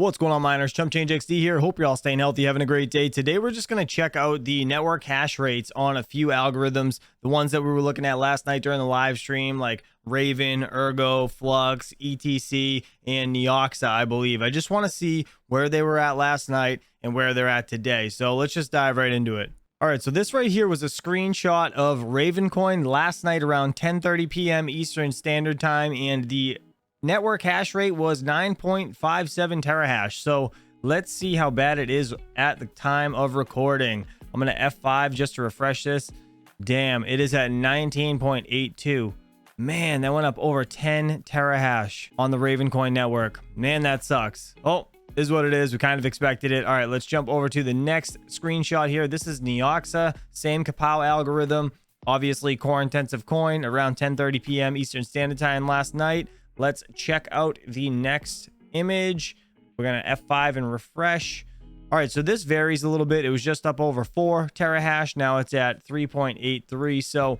What's going on, miners? Chump Change XD here. Hope you're all staying healthy, having a great day. Today, we're just going to check out the network hash rates on a few algorithms, the ones that we were looking at last night during the live stream, like Raven, Ergo, Flux, ETC, and Neoxa, I believe. I just want to see where they were at last night and where they're at today. So let's just dive right into it. All right, so this right here was a screenshot of Raven coin last night around 10:30 p.m. Eastern Standard Time, and the network hash rate was 9.57 terahash. So let's see how bad it is at the time of recording. I'm going to F5 just to refresh this. Damn, it is at 19.82. Man, that went up over 10 terahash on the Raven coin network. Man, that sucks. Oh, this is what it is. We kind of expected it. All right, let's jump over to the next screenshot here. This is Neoxa, same kapow algorithm. Obviously, core intensive coin around 10:30 p.m. Eastern Standard Time last night. Let's check out the next image. We're going to F5 and refresh. All right, so this varies a little bit. It was just up over 4 terahash. Now it's at 3.83. So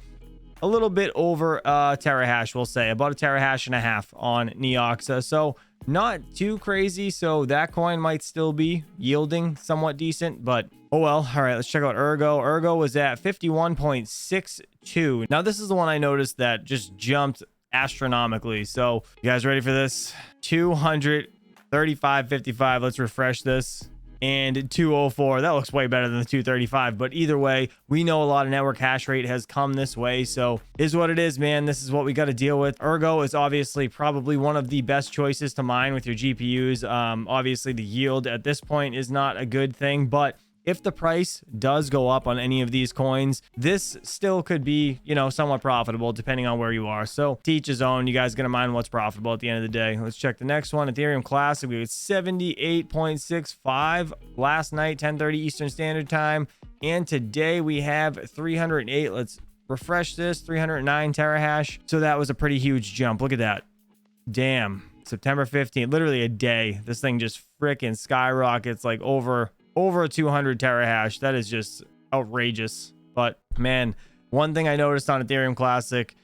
a little bit over terahash, we'll say. About a terahash and a half on Neoxa. So not too crazy. So that coin might still be yielding somewhat decent, but oh well. All right, let's check out Ergo. Ergo was at 51.62. Now this is the one I noticed that just jumped astronomically. So you guys ready for this? 235.55. Let's refresh this. And 204. That looks way better than the 235. But either way, we know a lot of network hash rate has come this way. So is what it is, man. This is what we got to deal with. Ergo is obviously probably one of the best choices to mine with your GPUs. Obviously the yield at this point is not a good thing, but if the price does go up on any of these coins, this still could be, you know, somewhat profitable depending on where you are. So to each his own. You guys gonna mine what's profitable at the end of the day. Let's check the next one. Ethereum Classic, we had 78.65 last night, 10:30 Eastern Standard Time, and today we have 308. Let's refresh this. 309 terahash. So that was a pretty huge jump. Look at that. Damn. September 15th, literally a day. This thing just freaking skyrockets like over 200 terahash. That is just outrageous. But man, one thing I noticed on Ethereum Classic,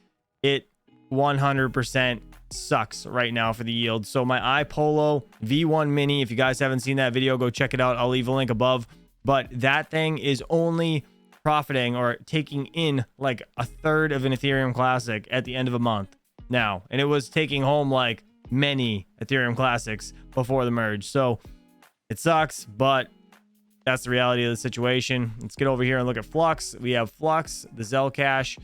it 100% sucks right now for the yield. So my iPolo V1 Mini, if you guys haven't seen that video, go check it out. I'll leave a link above. But that thing is only profiting or taking in like a third of an Ethereum Classic at the end of a month now. And it was taking home like many Ethereum Classics before the merge. So it sucks, but that's the reality of the situation. Let's get over here and look at Flux. We have Flux, the Zcash,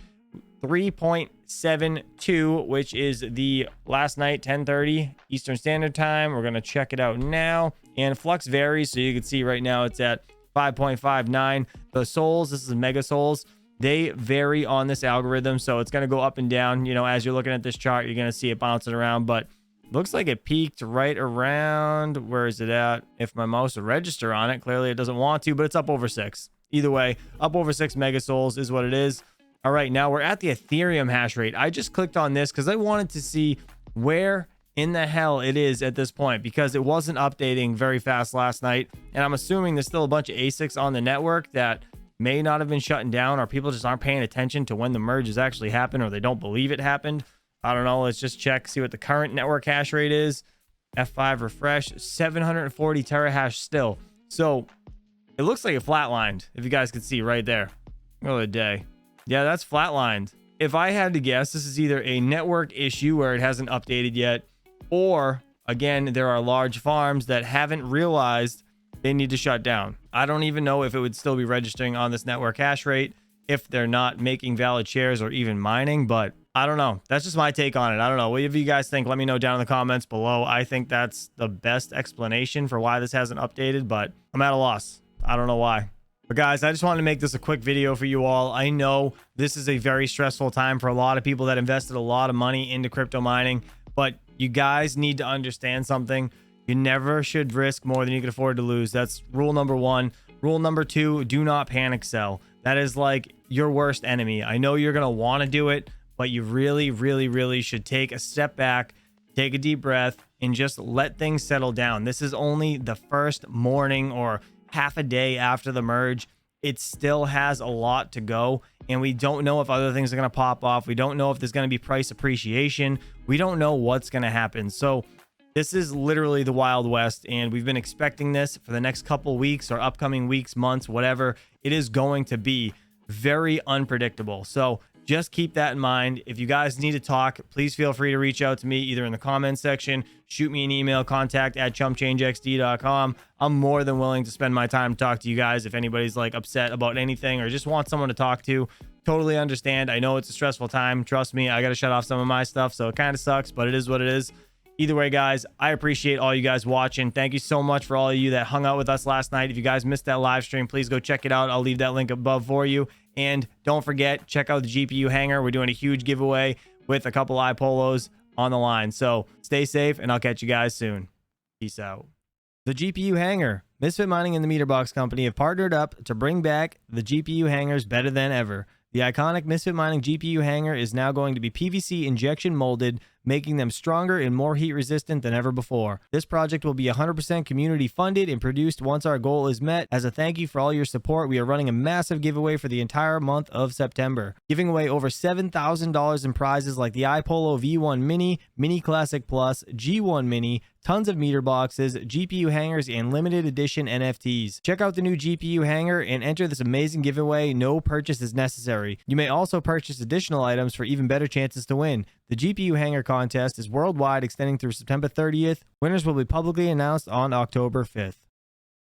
3.72, which is the last night, 10:30 Eastern Standard Time. We're going to check it out now. And Flux varies, so you can see right now it's at 5.59. The souls, this is mega souls, they vary on this algorithm, so it's going to go up and down. You know, as you're looking at this chart, you're going to see it bouncing around, but looks like it peaked right around, where is it at? If my mouse would register on it, clearly it doesn't want to, but it's up over 6. Either way, up over 6 mega souls is what it is. All right, now we're at the Ethereum hash rate. I just clicked on this because I wanted to see where in the hell it is at this point, because it wasn't updating very fast last night. And I'm assuming there's still a bunch of ASICs on the network that may not have been shutting down, or people just aren't paying attention to when the merge has actually happened, or they don't believe it happened. I don't know. Let's just check, see what the current network hash rate is. F5 refresh, 740 terahash still. So it looks like it flatlined, if you guys could see right there. Oh, a day. Yeah, that's flatlined. If I had to guess, this is either a network issue where it hasn't updated yet, or again, there are large farms that haven't realized they need to shut down. I don't even know if it would still be registering on this network hash rate if they're not making valid shares or even mining, but I don't know. That's just my take on it. I don't know. What do you guys think? Let me know down in the comments below. I think that's the best explanation for why this hasn't updated, but I'm at a loss. I don't know why. But guys, I just wanted to make this a quick video for you all. I know this is a very stressful time for a lot of people that invested a lot of money into crypto mining, but you guys need to understand something. You never should risk more than you can afford to lose. That's rule number 1. Rule number 2, do not panic sell. That is like your worst enemy. I know you're going to want to do it, but you really should take a step back, take a deep breath, and just let things settle down. This is only the first morning or half a day after the merge. It still has a lot to go, and we don't know if other things are going to pop off. We don't know if there's going to be price appreciation. We don't know what's going to happen. So This is literally the Wild West, and we've been expecting this for the next couple weeks or upcoming weeks, months, whatever. It is going to be very unpredictable. So just keep that in mind. If you guys need to talk, please feel free to reach out to me either in the comments section, shoot me an email, contact@chumpchangexd.com. I'm more than willing to spend my time to talk to you guys. If anybody's like upset about anything or just want someone to talk to, totally understand. I know it's a stressful time. Trust me, I got to shut off some of my stuff, so it kind of sucks, but it is what it is. Either way, guys, I appreciate all you guys watching. Thank you so much for all of you that hung out with us last night. If you guys missed that live stream, please go check it out. I'll leave that link above for you. And don't forget, check out the GPU hanger. We're doing a huge giveaway with a couple iPolos on the line. So stay safe, and I'll catch you guys soon. Peace out. The GPU hanger. Misfit Mining and the Meterbox Company have partnered up to bring back the GPU hangers better than ever. The iconic Misfit Mining GPU hanger is now going to be PVC injection molded, making them stronger and more heat resistant than ever before. This project will be 100% community funded and produced once our goal is met. As a thank you for all your support, we are running a massive giveaway for the entire month of September, giving away over $7,000 in prizes like the iPolo V1 Mini, Mini Classic Plus, G1 Mini, tons of meter boxes, GPU hangers, and limited edition NFTs. Check out the new GPU hanger and enter this amazing giveaway. No purchase is necessary. You may also purchase additional items for even better chances to win. The GPU hanger contest is worldwide, extending through September 30th. Winners will be publicly announced on October 5th.